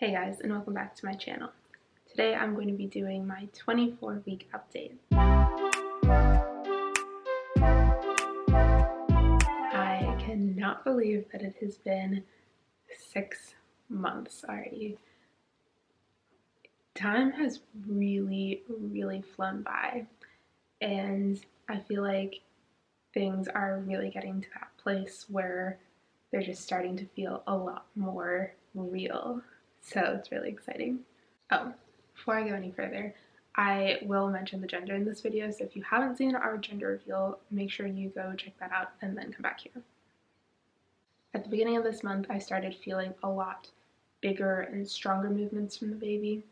Hey guys, and welcome back to my channel. Today I'm going to be doing my 24-week update. I cannot believe that it has been 6 months already. Time has really flown by, and I feel like things are really getting to that place where they're just starting to feel a lot more real. So it's really exciting. Oh, before I go any further, I will mention the gender in this video, so if you haven't seen our gender reveal, make sure you go check that out and then come back here. At the beginning of this month, I started feeling a lot bigger and stronger movements from the baby.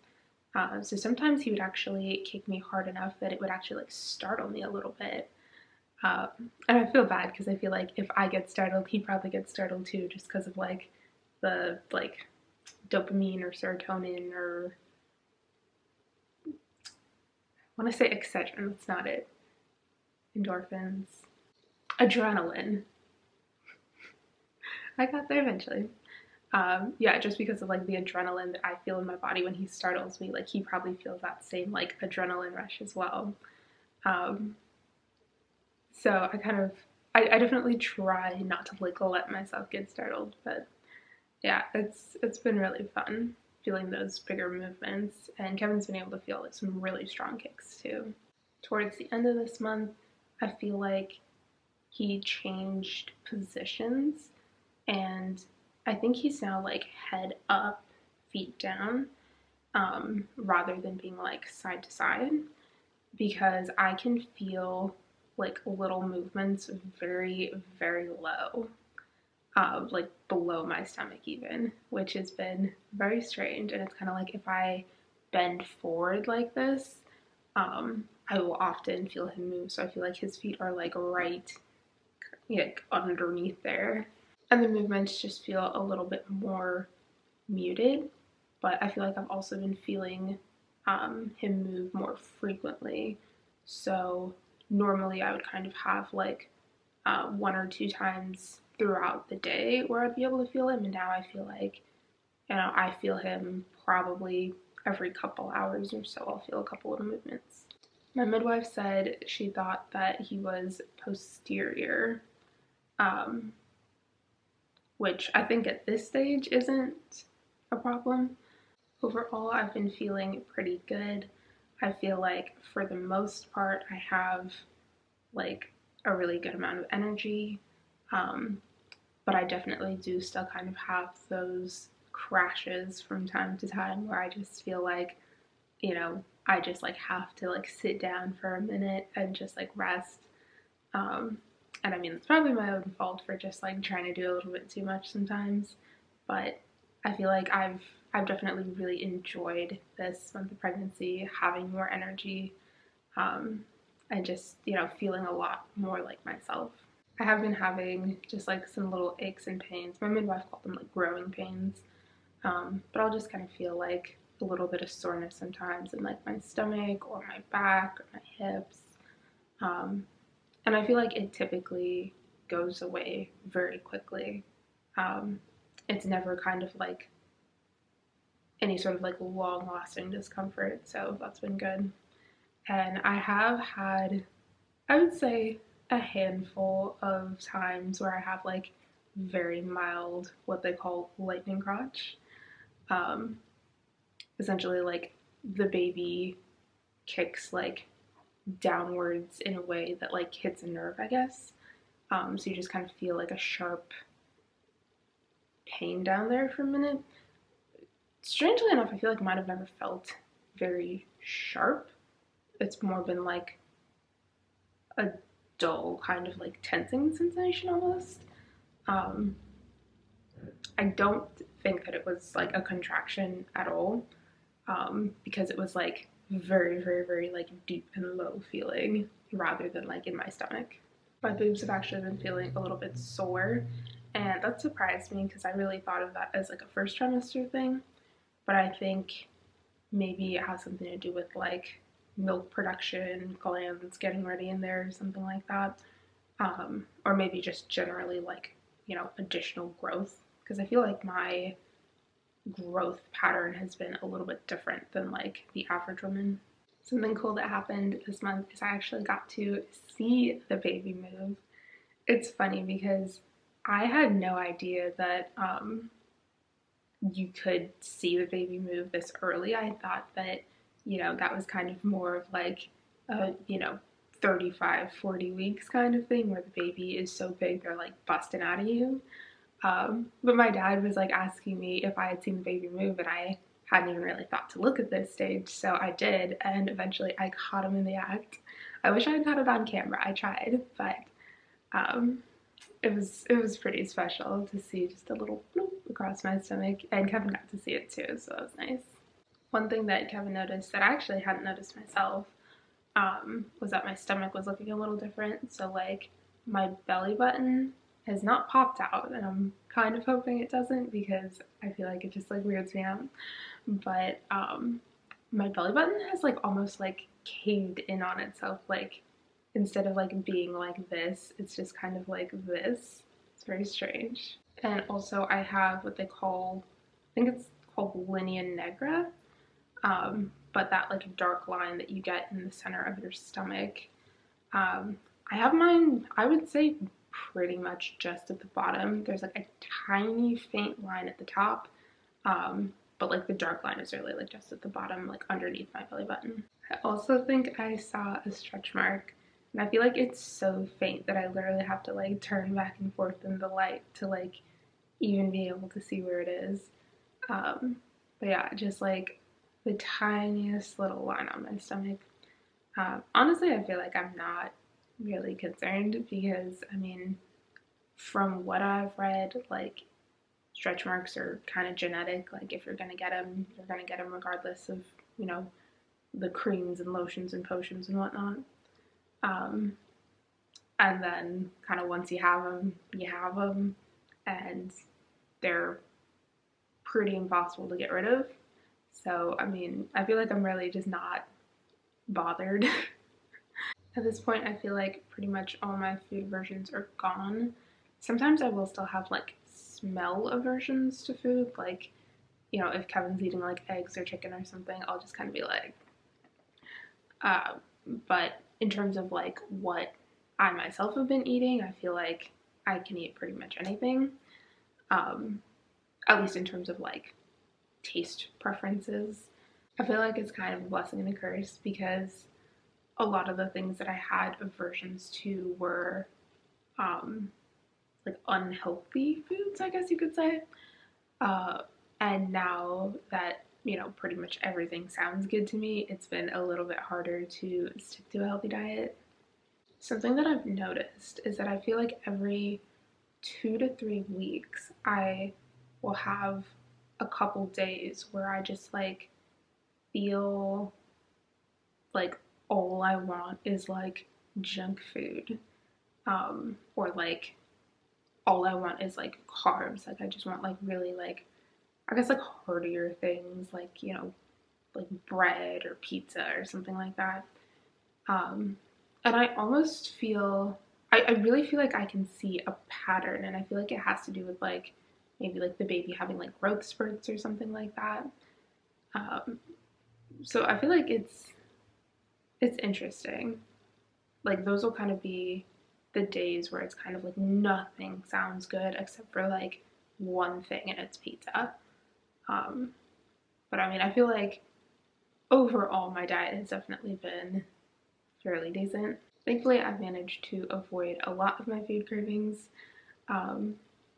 So sometimes he would actually kick me hard enough that it would actually startle me a little bit. And I feel bad because I feel like if I get startled, he probably gets startled too, just because of the dopamine or serotonin or I want to say excedrin, that's not it. Endorphins. Adrenaline. I got there eventually. Yeah, just because of the adrenaline that I feel in my body when he startles me, he probably feels that same adrenaline rush as well. So I definitely try not to let myself get startled, but yeah, it's been really fun feeling those bigger movements, and Kevin's been able to feel some really strong kicks too. Towards the end of this month, I feel like he changed positions, and I think he's now head up, feet down, rather than being side to side, because I can feel little movements very low, below my stomach even, which has been very strange. And it's kind of if I bend forward like this, I will often feel him move. So I feel like his feet are right underneath there. And the movements just feel a little bit more muted, but I feel like I've also been feeling him move more frequently. So normally I would kind of have 1 or 2 times throughout the day where I'd be able to feel him, and now I feel like, I feel him probably every couple hours or so. I'll feel a couple little movements. My midwife said she thought that he was posterior, which I think at this stage isn't a problem. Overall, I've been feeling pretty good. I feel like for the most part, I have a really good amount of energy, but I definitely do still kind of have those crashes from time to time where I just feel I just have to sit down for a minute and just rest. And I mean, it's probably my own fault for just trying to do a little bit too much sometimes, but I feel like I've definitely really enjoyed this month of pregnancy, having more energy, and just, feeling a lot more like myself. I have been having just some little aches and pains. My midwife called them growing pains, but I'll just kind of feel a little bit of soreness sometimes in my stomach or my back or my hips. And I feel like it typically goes away very quickly. It's never kind of any sort of long lasting discomfort, so that's been good. And I have had, I would say, a handful of times where I have very mild, what they call lightning crotch. Essentially the baby kicks downwards in a way that hits a nerve, I guess. So you just kind of feel a sharp pain down there for a minute. Strangely enough, I feel mine have never felt very sharp. It's more been a dull kind of tensing sensation almost. I don't think that it was a contraction at all, because it was very deep and low feeling rather than in my stomach. My boobs have actually been feeling a little bit sore, and that surprised me because I really thought of that as a first trimester thing, but I think maybe it has something to do with milk production, glands getting ready in there or something like that, or maybe just generally additional growth, because I feel my growth pattern has been a little bit different than like the average woman. Something cool that happened this month is I actually got to see the baby move. It's funny because I had no idea that you could see the baby move this early. I thought that, that was kind of more of like a, 35, 40 weeks kind of thing where the baby is so big they're like busting out of you. But my dad was like asking me if I had seen the baby move, and I hadn't even really thought to look at this stage, so I did, and eventually I caught him in the act. I wish I had got it on camera. I tried, but um, it was pretty special to see just a little bloop across my stomach, and Kevin got to see it too, so that was nice. One thing that Kevin noticed that I actually hadn't noticed myself was that my stomach was looking a little different. So like my belly button has not popped out, and I'm kind of hoping it doesn't because I feel like it just like weirds me out. But my belly button has like almost like caved in on itself, like instead of like being like this, it's just kind of like this. It's very strange. And also I have what they call, I think it's called linea negra, but that like dark line that you get in the center of your stomach. I have mine, I would say pretty much just at the bottom. There's like a tiny faint line at the top, but like the dark line is really like just at the bottom, like underneath my belly button. I also think I saw a stretch mark, and I feel like it's so faint that I literally have to like turn back and forth in the light to like even be able to see where it is. But yeah, just like the tiniest little line on my stomach. Honestly, I feel like I'm not really concerned because, I mean, from what I've read, like stretch marks are kind of genetic. Like if you're gonna get them, you're gonna get them regardless of, you know, the creams and lotions and potions and whatnot. Um, and then kind of once you have them, and they're pretty impossible to get rid of. So, I mean, I feel like I'm really just not bothered. At this point, I feel like pretty much all my food aversions are gone. Sometimes I will still have like smell aversions to food, like, if Kevin's eating like eggs or chicken or something, I'll just kind of be like, uh, but in terms of like what I myself have been eating, I feel like I can eat pretty much anything, um, at least in terms of like taste preferences. I feel like it's kind of a blessing and a curse because a lot of the things that I had aversions to were like unhealthy foods, I guess you could say. Uh, and now that, pretty much everything sounds good to me, it's been a little bit harder to stick to a healthy diet. Something that I've noticed is that I feel like every 2 to 3 weeks, I will have a couple days where I just like feel like all I want is like junk food. Or like all I want is like carbs. Like I just want like really like, I guess like heartier things like, like bread or pizza or something like that. Um, and I almost feel, I really feel like I can see a pattern, and I feel like it has to do with like maybe like the baby having like growth spurts or something like that. Um, so I feel like it's interesting. Like those will kind of be the days where it's kind of like nothing sounds good except for like one thing, and it's pizza. Um, but I mean, I feel like overall my diet has definitely been fairly decent. Thankfully, I've managed to avoid a lot of my food cravings. Um,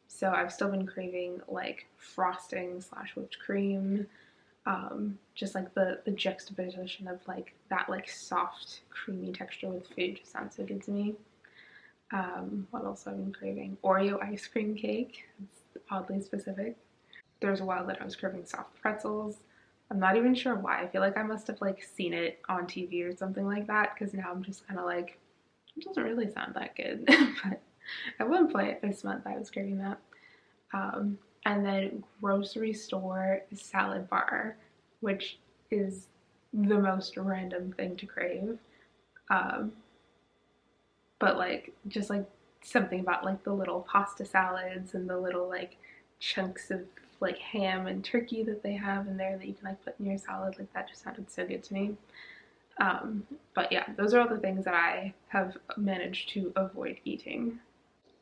so I've still been craving like frosting slash whipped cream. Just like the juxtaposition of like that like soft creamy texture with food just sounds so good to me. What else have I been craving? Oreo ice cream cake. It's oddly specific. There was a while that I was craving soft pretzels. I'm not even sure why. I feel like I must have like seen it on TV or something like that, because now I'm just kind of like, it doesn't really sound that good. But at one point this month I was craving that. And then grocery store salad bar, which is the most random thing to crave. Um, but like just like something about like the little pasta salads and the little like chunks of like ham and turkey that they have in there that you can like put in your salad. Like that just sounded so good to me. But yeah, those are all the things that I have managed to avoid eating.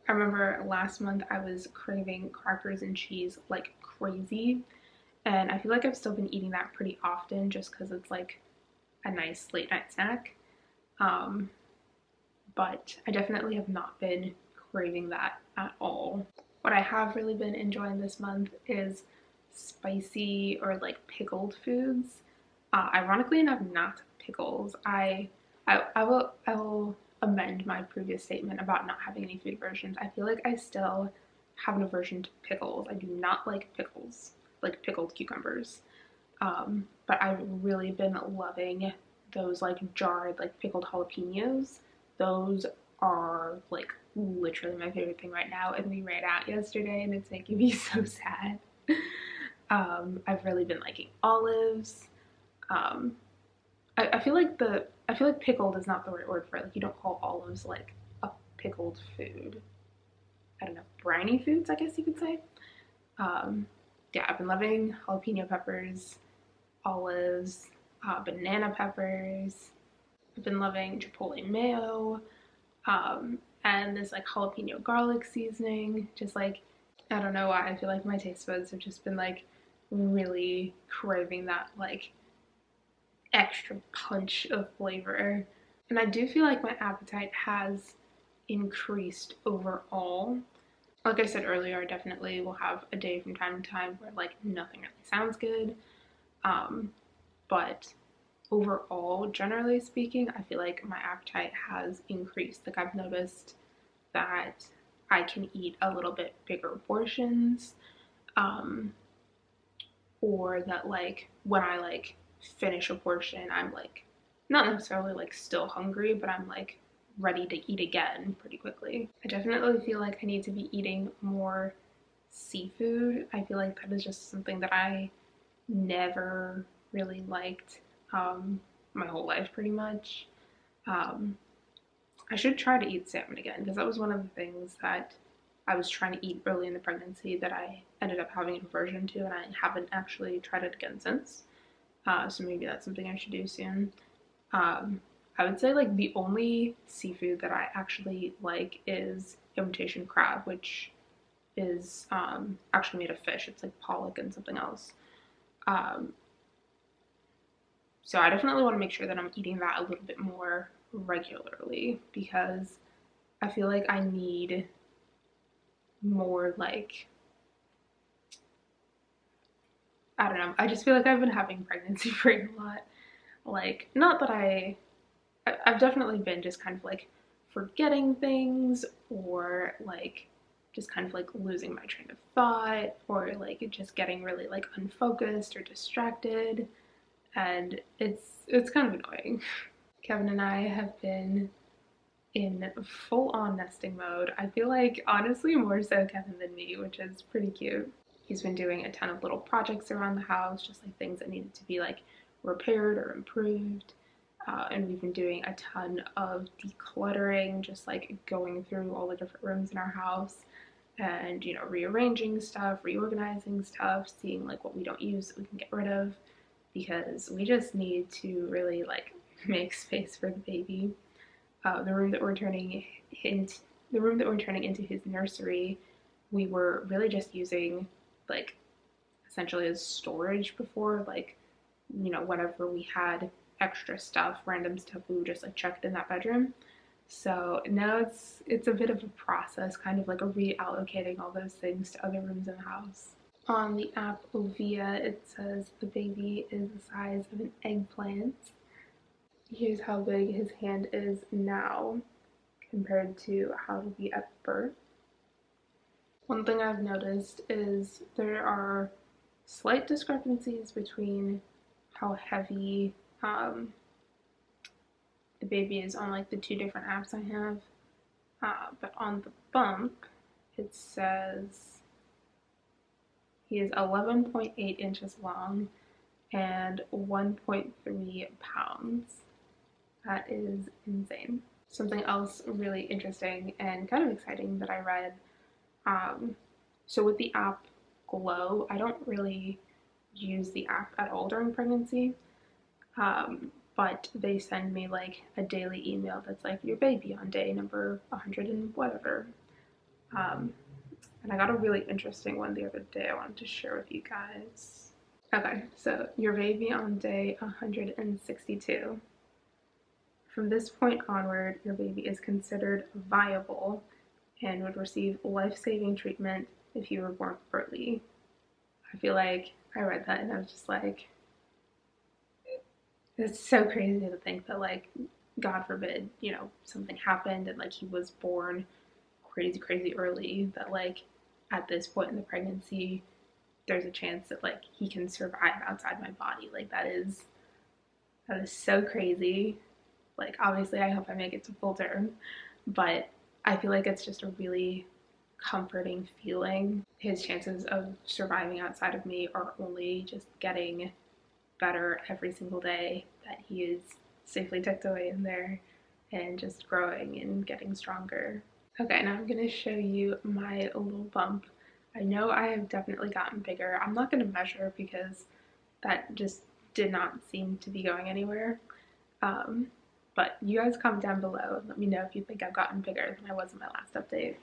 I remember last month I was craving crackers and cheese like crazy, and I feel like I've still been eating that pretty often just because it's like a nice late night snack. Um, but I definitely have not been craving that at all. What I have really been enjoying this month is spicy or like pickled foods. Ironically enough, not pickles. I will amend my previous statement about not having any food aversions. I feel like I still have an aversion to pickles. I do not like pickles, like pickled cucumbers. But I've really been loving those like jarred like pickled jalapenos. Those are like literally my favorite thing right now, and we ran out yesterday and it's making me so sad. I've really been liking olives. Um, I feel like pickled is not the right word for it. Like you don't call olives like a pickled food. I don't know, briny foods, I guess you could say. Um, yeah, I've been loving jalapeno peppers, olives, banana peppers. I've been loving chipotle mayo, and this like jalapeno garlic seasoning. Just like, I don't know why, I feel like my taste buds have just been like really craving that like extra punch of flavor. And I do feel like my appetite has increased overall. Like I said earlier, I definitely will have a day from time to time where like nothing really sounds good. Um, but overall, generally speaking, I feel like my appetite has increased. Like I've noticed that I can eat a little bit bigger portions, um, or that like when I like finish a portion, I'm like not necessarily like still hungry, but I'm like ready to eat again pretty quickly. I definitely feel like I need to be eating more seafood. I feel like that is just something that I never really liked my whole life pretty much. Um, I should try to eat salmon again because that was one of the things that I was trying to eat early in the pregnancy that I ended up having an aversion to, and I haven't actually tried it again since. So maybe that's something I should do soon. Um, I would say like the only seafood that I actually like is imitation crab, which is actually made of fish. It's like pollock and something else. Um, so I definitely want to make sure that I'm eating that a little bit more regularly because I feel like I need more like, I don't know. I just feel like I've been having pregnancy brain a lot. Like, not that I've definitely been just kind of like forgetting things or like just kind of like losing my train of thought or like just getting really like unfocused or distracted, and it's kind of annoying. Kevin and I have been in full on nesting mode. I feel like honestly more so Kevin than me, which is pretty cute. He's been doing a ton of little projects around the house, just like things that needed to be like repaired or improved. And we've been doing a ton of decluttering, just like going through all the different rooms in our house and, you know, rearranging stuff, reorganizing stuff, seeing like what we don't use that we can get rid of because we just need to really like make space for the baby. The room that we're turning into his nursery, we were really just using like essentially as storage before, like, you know, whenever we had extra stuff, random stuff, we would just like chuck it in that bedroom. So now it's a bit of a process, kind of like a reallocating all those things to other rooms in the house. On the app Ovia, it says the baby is the size of an eggplant. Here's how big his hand is now compared to how it'll be at birth. One thing I've noticed is there are slight discrepancies between how heavy the baby is on like the two different apps I have. But on the bump, it says he is 11.8 inches long and 1.3 pounds. That is insane. Something else really interesting and kind of exciting that I read. So with the app, Glow. I don't really use the app at all during pregnancy, but they send me like a daily email that's like your baby on day number 100 and whatever. Um, and I got a really interesting one the other day I wanted to share with you guys. Okay, so your baby on day 162. From this point onward, your baby is considered viable and would receive life-saving treatment if you were born early. I feel like I read that and I was just like, it's so crazy to think that, like, God forbid, you know, something happened and like he was born crazy, crazy early, that like at this point in the pregnancy, there's a chance that like he can survive outside my body. Like that is so crazy. Like obviously I hope I make it to full term, but I feel like it's just a really comforting feeling. His chances of surviving outside of me are only just getting better every single day that he is safely tucked away in there and just growing and getting stronger. Okay, now I'm gonna show you my little bump. I know I have definitely gotten bigger. I'm not gonna measure because that just did not seem to be going anywhere. Um, but you guys comment down below and let me know if you think I've gotten bigger than I was in my last update.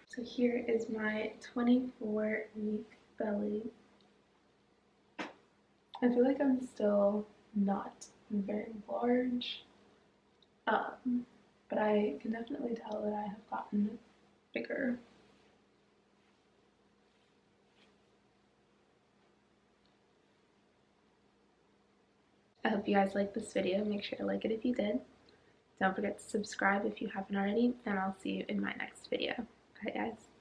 So here is my 24-week belly. I feel like I'm still not very large, but I can definitely tell that I have gotten bigger. I hope you guys liked this video. Make sure to like it if you did. Don't forget to subscribe if you haven't already, and I'll see you in my next video. Bye guys.